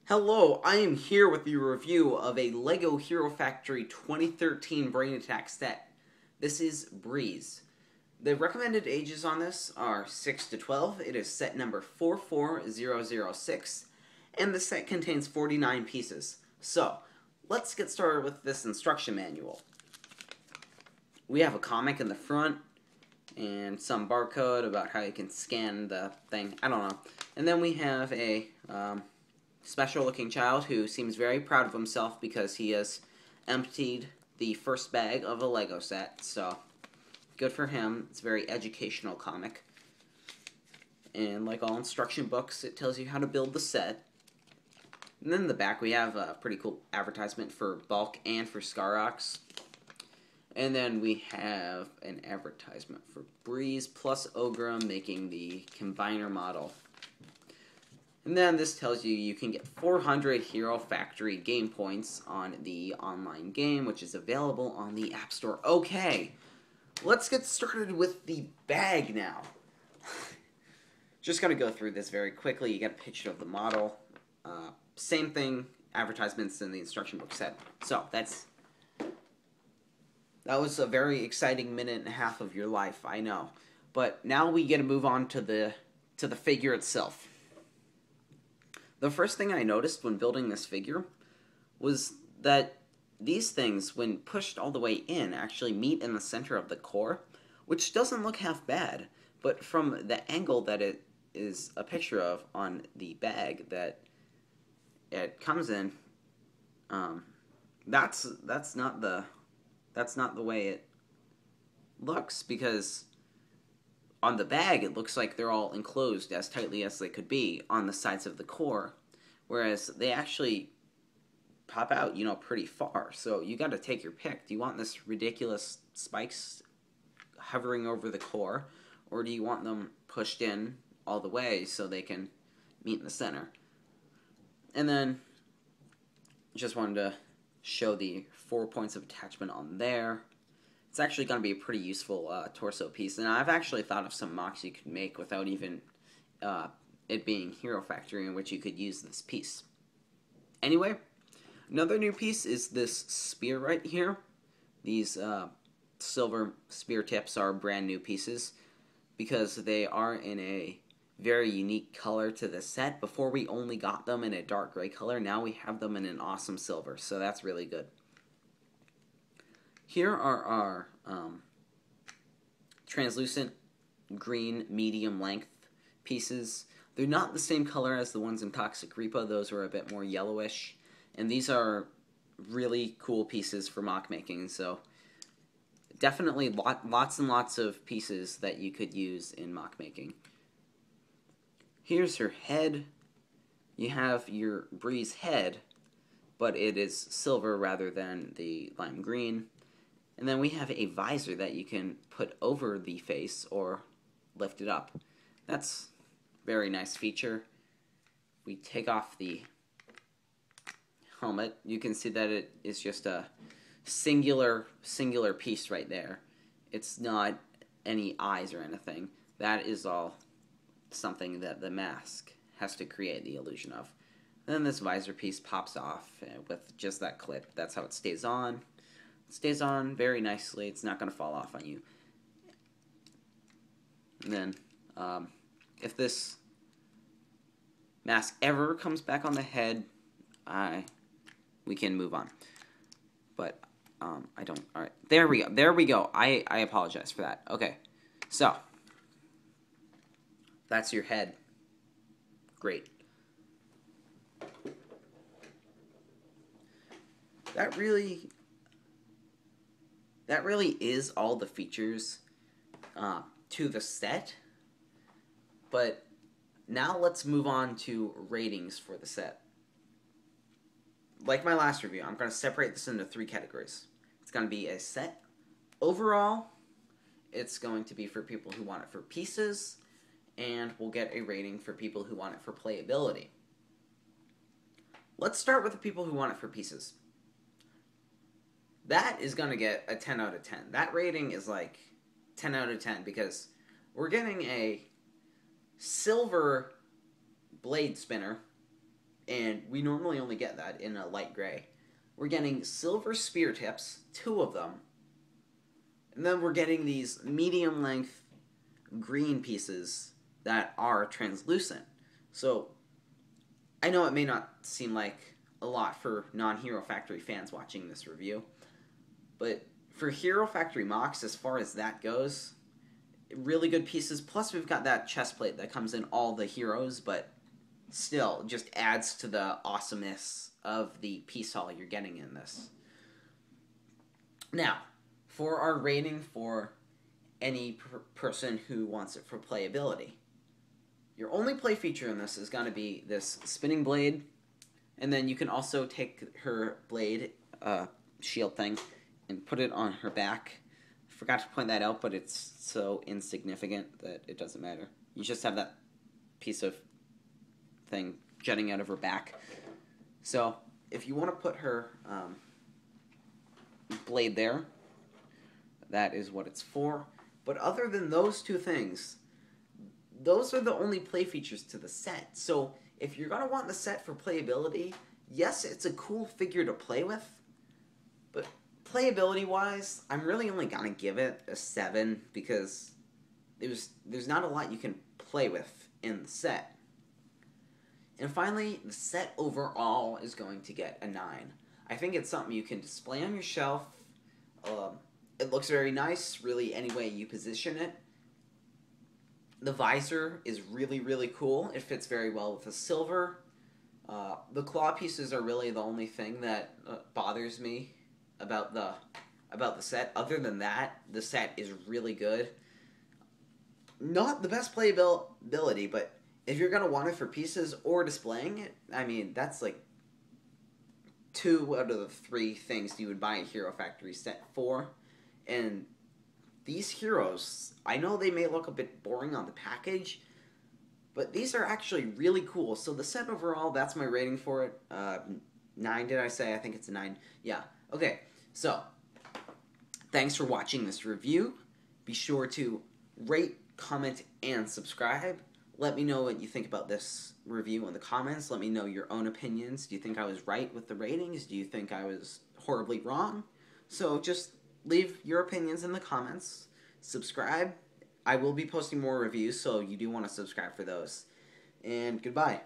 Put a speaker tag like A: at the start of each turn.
A: Hello, I am here with your review of a LEGO Hero Factory 2013 Brain Attack set. This is Breez. The recommended ages on this are 6 to 12. It is set number 44006, and the set contains 49 pieces. So, let's get started with this instruction manual. We have a comic in the front, and some barcode about how you can scan the thing. I don't know. And then we have a special looking child who seems very proud of himself because he has emptied the first bag of a Lego set, so good for him. It's a very educational comic. And like all instruction books, it tells you how to build the set. And then in the back we have a pretty cool advertisement for Bulk and for Scarox. And then we have an advertisement for Breez plus Ogre making the combiner model. And then this tells you you can get 400 Hero Factory game points on the online game, which is available on the App Store. Okay, let's get started with the bag now. Just going to go through this very quickly. You get a picture of the model. Same thing, advertisements in the instruction book said. So, that was a very exciting minute and a half of your life, I know. But now we get to move on to the figure itself. The first thing I noticed when building this figure was that these things, when pushed all the way in, actually meet in the center of the core, which doesn't look half bad, but from the angle that it is a picture of on the bag that it comes in, that's not the way it looks, because on the bag, it looks like they're all enclosed as tightly as they could be on the sides of the core, whereas they actually pop out, pretty far. So you got to take your pick. Do you want this ridiculous spikes hovering over the core, or do you want them pushed in all the way so they can meet in the center? And then just wanted to show the 4 points of attachment on there. It's actually going to be a pretty useful torso piece, and I've actually thought of some mocks you could make without even it being Hero Factory, in which you could use this piece. Anyway, another new piece is this spear right here. These silver spear tips are brand new pieces because they are in a very unique color to the set. Before we only got them in a dark gray color, now we have them in an awesome silver, so that's really good. Here are our translucent green medium length pieces. They're not the same color as the ones in Toxic Repo. Those are a bit more yellowish. And these are really cool pieces for mock making. So definitely lots and lots of pieces that you could use in mock making. Here's her head. You have your Breez head, but it is silver rather than the lime green. And then we have a visor that you can put over the face or lift it up. That's a very nice feature. We take off the helmet. You can see that it is just a singular piece right there. It's not any eyes or anything. That is all something that the mask has to create the illusion of. And then this visor piece pops off with just that clip. That's how it stays on. Stays on very nicely. It's not going to fall off on you. And then, if this mask ever comes back on the head, we can move on. But I don't. All right, there we go. There we go. I apologize for that. Okay, so that's your head. Great. That really is all the features to the set. But now let's move on to ratings for the set. Like my last review, I'm going to separate this into 3 categories. It's going to be a set. Overall, it's going to be for people who want it for pieces, and we'll get a rating for people who want it for playability. Let's start with the people who want it for pieces. That is going to get a 10 out of 10. That rating is like 10 out of 10 because we're getting a silver blade spinner and we normally only get that in a light gray. We're getting silver spear tips, 2 of them, and then we're getting these medium length green pieces that are translucent. So I know it may not seem like a lot for non-Hero Factory fans watching this review, but for Hero Factory mocks, as far as that goes, really good pieces. Plus, we've got that chest plate that comes in all the heroes, but still just adds to the awesomeness of the piece haul you're getting in this. Now, for our rating for any person who wants it for playability, your only play feature in this is going to be this spinning blade, and then you can also take her blade shield thing and put it on her back. I forgot to point that out, but it's so insignificant that it doesn't matter. You just have that piece of thing jutting out of her back. So if you want to put her blade there, that is what it's for. But other than those 2 things, those are the only play features to the set. So if you're going to want the set for playability, yes, it's a cool figure to play with, but playability-wise, I'm really only going to give it a 7 because there's not a lot you can play with in the set. And finally, the set overall is going to get a 9. I think it's something you can display on your shelf. It looks very nice, really, any way you position it. The visor is really, really cool. It fits very well with the silver. The claw pieces are really the only thing that bothers me about the set. Other than that, the set is really good. Not the best playability, but if you're going to want it for pieces or displaying it, I mean, that's like 2 out of the 3 things you would buy a Hero Factory set for. And these heroes, I know they may look a bit boring on the package, but these are actually really cool. So the set overall, that's my rating for it. 9, did I say? I think it's a 9. Yeah. Okay, so thanks for watching this review. Be sure to rate, comment, and subscribe. Let me know what you think about this review in the comments. Let me know your own opinions. Do you think I was right with the ratings? Do you think I was horribly wrong? So just leave your opinions in the comments. Subscribe. I will be posting more reviews, so you do want to subscribe for those. And goodbye.